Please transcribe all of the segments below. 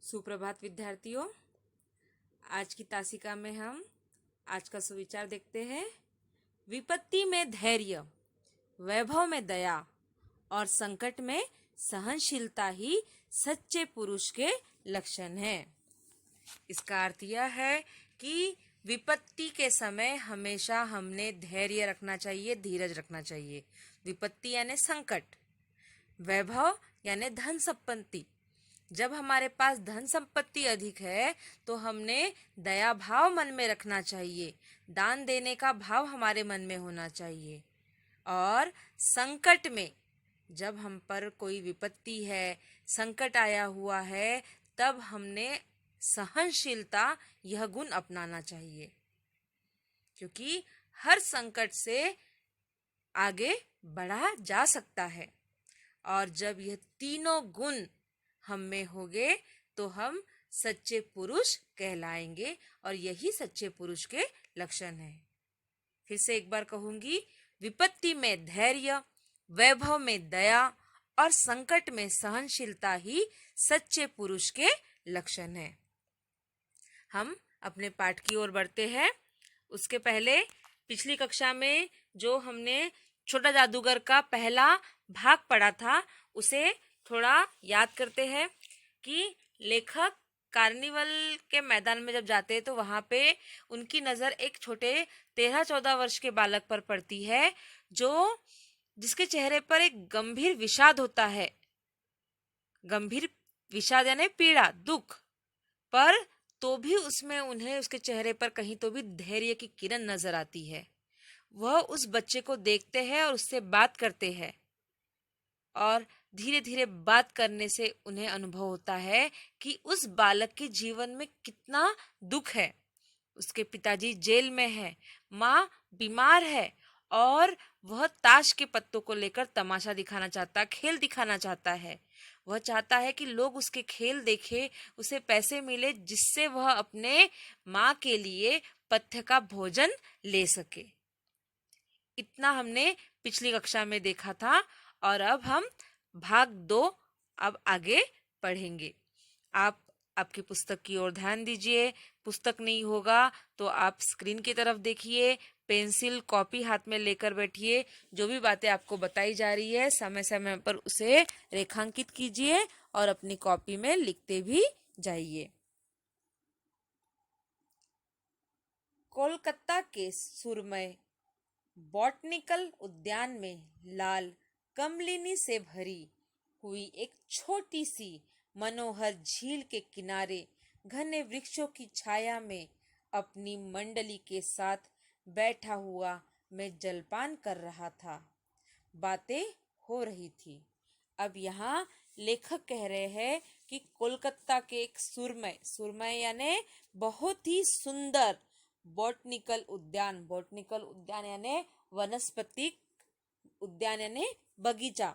सुप्रभात विद्यार्थियों। आज की तासिका में हम आज का सुविचार देखते हैं। विपत्ति में धैर्य, वैभव में दया और संकट में सहनशीलता ही सच्चे पुरुष के लक्षण हैं। इसका अर्थ यह है कि विपत्ति के समय हमेशा हमने धैर्य रखना चाहिए, धीरज रखना चाहिए। विपत्ति यानी संकट, वैभव यानी धन संपत्ति। जब हमारे पास धन संपत्ति अधिक है तो हमने दया भाव मन में रखना चाहिए, दान देने का भाव हमारे मन में होना चाहिए। और संकट में जब हम पर कोई विपत्ति है, संकट आया हुआ है, तब हमने सहनशीलता यह गुण अपनाना चाहिए, क्योंकि हर संकट से आगे बढ़ा जा सकता है। और जब यह तीनों गुण हम में होंगे तो हम सच्चे पुरुष कहलाएंगे, और यही सच्चे पुरुष के लक्षण हैं। फिर से एक बार कहूंगी, विपत्ति में धैर्य, वैभव में दया और संकट में सहनशीलता ही सच्चे पुरुष के लक्षण हैं। हम अपने पाठ की ओर बढ़ते हैं। उसके पहले पिछली कक्षा में जो हमने छोटा जादूगर का पहला भाग पढ़ा था, उसे थोड़ा याद करते हैं कि लेखक कार्निवल के मैदान में जब जाते हैं तो वहां पे उनकी नजर एक छोटे 13-14 वर्ष के बालक पर पड़ती है, जिसके चेहरे पर एक गंभीर विषाद होता है। गंभीर विषाद यानी पीड़ा, दुख, पर तो भी उसमें उन्हें उसके चेहरे पर कहीं तो भी धैर्य की किरण नजर आती है। वह उस बच्चे को देखते हैं और उससे बात करते हैं, और धीरे धीरे बात करने से उन्हें अनुभव होता है कि उस बालक के जीवन में कितना दुख है। उसके पिताजी जेल में है, माँ बीमार है, और वह ताश के पत्तों को लेकर तमाशा दिखाना चाहता, खेल दिखाना चाहता है। वह चाहता है कि लोग उसके खेल देखे, उसे पैसे मिले, जिससे वह अपने माँ के लिए पथ्य का भोजन ले सके। इतना हमने पिछली कक्षा में देखा था, और अब हम भाग 2 अब आगे पढ़ेंगे। आप आपकी पुस्तक की ओर ध्यान दीजिए। पुस्तक नहीं होगा तो आप स्क्रीन की तरफ देखिए, पेंसिल कॉपी हाथ में लेकर बैठिए। जो भी बातें आपको बताई जा रही है समय समय पर उसे रेखांकित कीजिए और अपनी कॉपी में लिखते भी जाइए। कोलकाता के सुरमय बॉटनिकल उद्यान में लाल कमलिनी से भरी हुई एक छोटी सी मनोहर झील के किनारे घने वृक्षों की छाया में अपनी मंडली के साथ बैठा हुआ मैं जलपान कर रहा था। बातें हो रही थी। अब यहाँ लेखक कह रहे हैं कि कोलकाता के एक सुरमय यानी बहुत ही सुंदर बॉटनिकल उद्यान यानी वनस्पतिक उद्यान यानी बगीचा,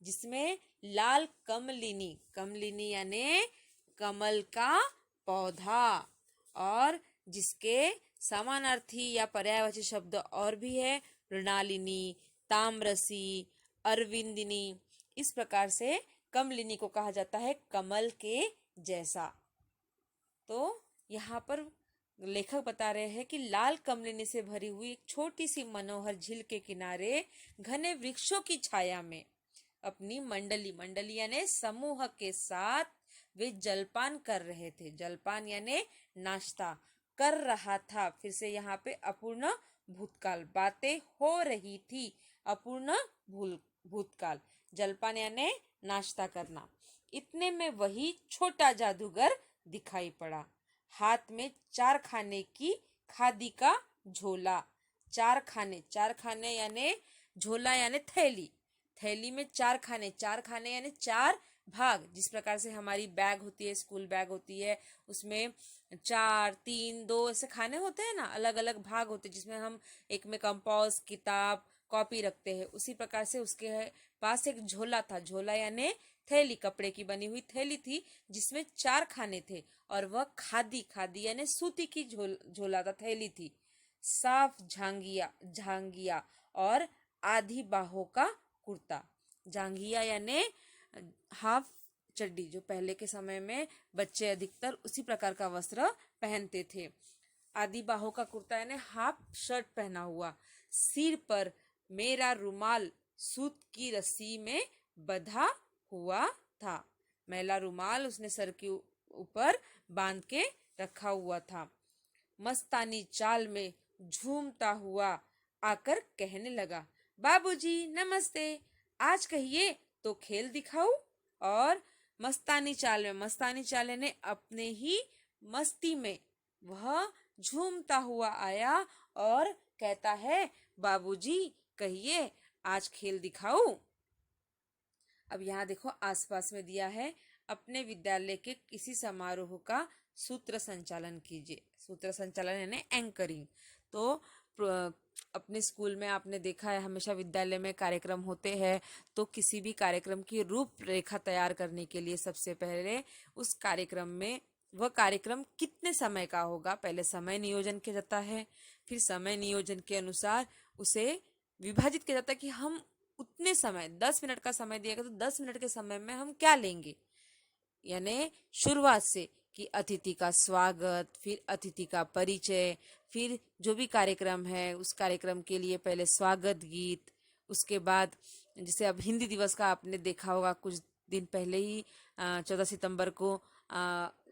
जिसमें लाल कमलिनी यानी कमल का पौधा, और जिसके समानार्थी या पर्यायवाची शब्द और भी है, मृणालिनी, ताम्रसी, अरविंदिनी। इस प्रकार से कमलिनी को कहा जाता है कमल के जैसा। तो यहाँ पर लेखक बता रहे हैं कि लाल कमलिनी से भरी हुई एक छोटी सी मनोहर झील के किनारे घने वृक्षों की छाया में अपनी मंडली यानी समूह के साथ वे जलपान कर रहे थे। जलपान यानी नाश्ता कर रहा था। फिर से यहाँ पे अपूर्ण भूतकाल, बातें हो रही थी, अपूर्ण भूतकाल, जलपान यानी नाश्ता करना। इतने में वही छोटा जादूगर दिखाई पड़ा। हाथ में 4 खाने की खादी का झोला। 4 खाने यानी झोला यानी थैली में 4 खाने यानी 4 भाग। जिस प्रकार से हमारी बैग होती है, स्कूल बैग होती है, उसमें 4, 3, 2 ऐसे खाने होते हैं ना, अलग अलग भाग होते हैं, जिसमें हम एक में कंपास, किताब, कॉपी रखते हैं। उसी प्रकार से उसके पास एक झोला था। झोला यानी थैली, कपड़े की बनी हुई थैली थी, जिसमें 4 खाने थे, और वह खादी यानी सूती की झोला था, थैली थी। साफ झांगिया और आधी बाहों का कुर्ता। जांघिया यानी हाफ चड्डी, जो पहले के समय में बच्चे अधिकतर उसी प्रकार का वस्त्र पहनते थे। आदि बाहों का कुर्ता यानी हाफ शर्ट पहना हुआ, सिर पर मेरा रुमाल सूत की रस्सी में बंधा हुआ था। मैला रुमाल उसने सर के ऊपर बांध के रखा हुआ था। मस्तानी चाल में झूमता हुआ आकर कहने लगा, बाबूजी नमस्ते, आज कहिए तो खेल दिखाऊं। और मस्तानी चाल ने अपने ही मस्ती में वह झूमता हुआ आया और कहता है, बाबूजी कहिए आज खेल दिखाऊं। अब यहाँ देखो आसपास में दिया है, अपने विद्यालय के किसी समारोह का सूत्र संचालन कीजिए। सूत्र संचालन यानी एंकरिंग। तो अपने स्कूल में आपने देखा है हमेशा विद्यालय में कार्यक्रम होते हैं, तो किसी भी कार्यक्रम की रूपरेखा तैयार करने के लिए सबसे पहले उस कार्यक्रम में वह कार्यक्रम कितने समय का होगा, पहले समय नियोजन किया जाता है। फिर समय नियोजन के अनुसार उसे विभाजित किया जाता है कि हम उतने समय 10 मिनट का समय दिया गया तो 10 मिनट के समय में हम क्या लेंगे। यानी शुरुआत से कि अतिथि का स्वागत, फिर अतिथि का परिचय, फिर जो भी कार्यक्रम है उस कार्यक्रम के लिए पहले स्वागत गीत, उसके बाद जैसे अब हिंदी दिवस का आपने देखा होगा कुछ दिन पहले ही 14 सितंबर को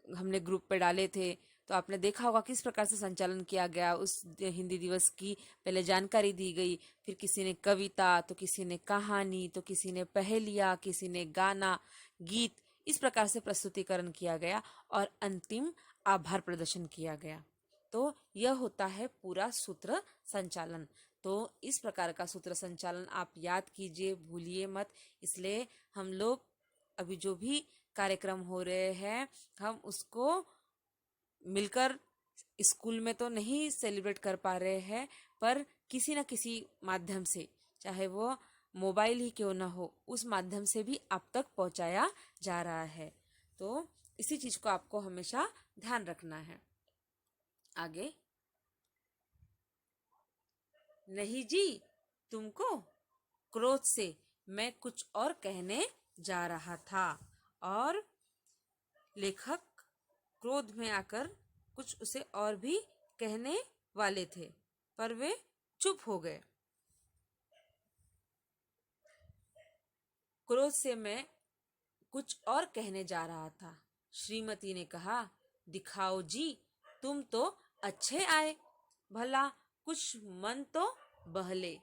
हमने ग्रुप पे डाले थे, तो आपने देखा होगा किस प्रकार से संचालन किया गया। उस हिंदी दिवस की पहले जानकारी दी गई, फिर किसी ने कविता, तो किसी ने कहानी, तो किसी ने पहेलिया, किसी ने गाना, गीत, इस प्रकार से प्रस्तुतिकरण किया गया और अंतिम आभार प्रदर्शन किया गया। तो यह होता है पूरा सूत्र संचालन। तो इस प्रकार का सूत्र संचालन आप याद कीजिए, भूलिए मत। इसलिए हम लोग अभी जो भी कार्यक्रम हो रहे हैं हम उसको मिलकर स्कूल में तो नहीं सेलिब्रेट कर पा रहे हैं, पर किसी न किसी माध्यम से, चाहे वो मोबाइल ही क्यों ना हो, उस माध्यम से भी आप तक पहुंचाया जा रहा है। तो इसी चीज को आपको हमेशा ध्यान रखना है। आगे, नहीं जी तुमको, क्रोध से मैं कुछ और कहने जा रहा था और लेखक क्रोध में आकर कुछ उसे और भी कहने वाले थे, पर वे चुप हो गए। क्रोध से मैं कुछ और कहने जा रहा था। श्रीमती ने कहा, दिखाओ जी, तुम तो अच्छे आए, भला कुछ मन तो बहले।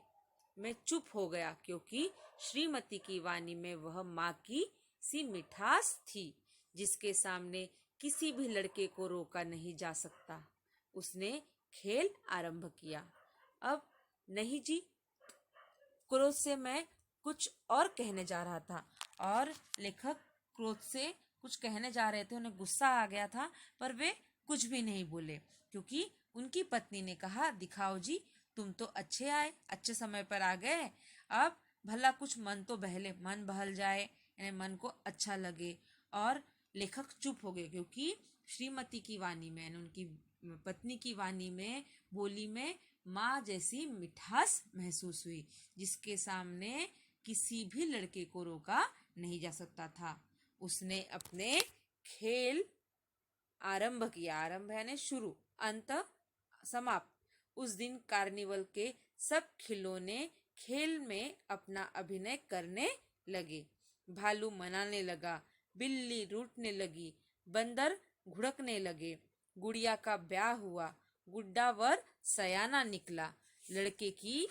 मैं चुप हो गया क्योंकि श्रीमती की वाणी में वह माँ की सी मिठास थी जिसके सामने किसी भी लड़के को रोका नहीं जा सकता। उसने खेल आरंभ किया। अब नहीं जी, क्रोध से मैं कुछ और कहने जा रहा था, और लेखक क्रोध से कुछ कहने जा रहे थे, उन्हें गुस्सा आ गया था, पर वे कुछ भी नहीं बोले क्योंकि उनकी पत्नी ने कहा, दिखाओ जी, तुम तो अच्छे आए, अच्छे समय पर आ गए, अब भला कुछ मन तो बहले, मन बहल जाए, यानी मन को अच्छा लगे। और लेखक चुप हो गए क्योंकि श्रीमती की वाणी में, यानी उनकी पत्नी की वाणी में, बोली में माँ जैसी मिठास महसूस हुई जिसके सामने किसी भी लड़के को रोका नहीं जा सकता था। उसने अपने खेल आरंभ किया। आरंभ यानी शुरू, अंत समाप्त। उस दिन कार्निवल के सब खिलौने खेल में अपना अभिनय करने लगे। भालू मनाने लगा, बिल्ली रूठने लगी, बंदर घुड़कने लगे, गुड़िया का ब्याह हुआ, गुड्डा वर सयाना निकला, लड़के की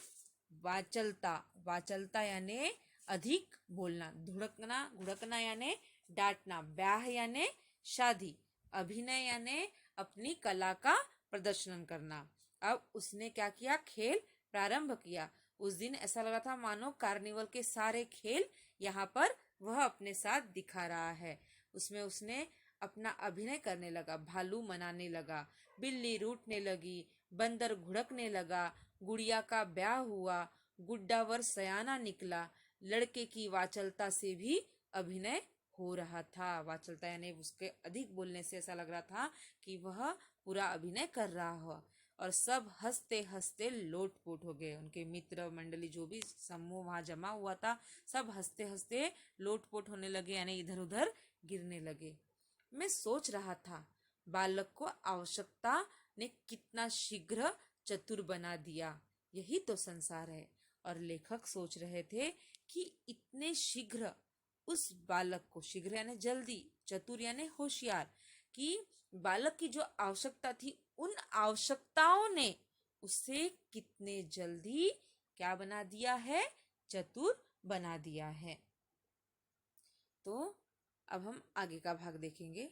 वाचलता, वाचलता यानी अधिक बोलना, धुड़कना, घुड़कना यानी डांटना, ब्याह यानी शादी, अभिनय यानी अपनी कला का प्रदर्शन करना। अब उसने क्या किया, खेल प्रारंभ किया। उस दिन ऐसा लगा था मानो कार्निवल के सारे खेल यहाँ पर वह अपने साथ दिखा रहा है। उसमें उसने अपना अभिनय करने लगा, भालू मनाने लगा, बिल्ली रूठने लगी, बंदर घुड़कने लगा, गुड़िया का ब्याह हुआ, गुड्डावर सयाना निकला, लड़के की वाचलता से भी अभिनय हो रहा था। वाचलता यानी उसके अधिक बोलने से ऐसा लग रहा था कि वह पूरा अभिनय कर रहा हो। और सब हंसते हंसते लोटपोट हो गए। उनके मित्र मंडली जो भी समूह वहां जमा हुआ था, सब हंसते हंसते लोटपोट होने लगे, यानी इधर उधर गिरने लगे। मैं सोच रहा था, बालक को आवश्यकता ने कितना शीघ्र चतुर बना दिया। यही तो संसार है। और लेखक सोच रहे थे कि इतने शीघ्र उस बालक को, शीघ्र यानी जल्दी, चतुर यानी होशियार, कि बालक की जो आवश्यकता थी उन आवश्यकताओं ने उसे कितने जल्दी क्या बना दिया है, चतुर बना दिया है। तो अब हम आगे का भाग देखेंगे।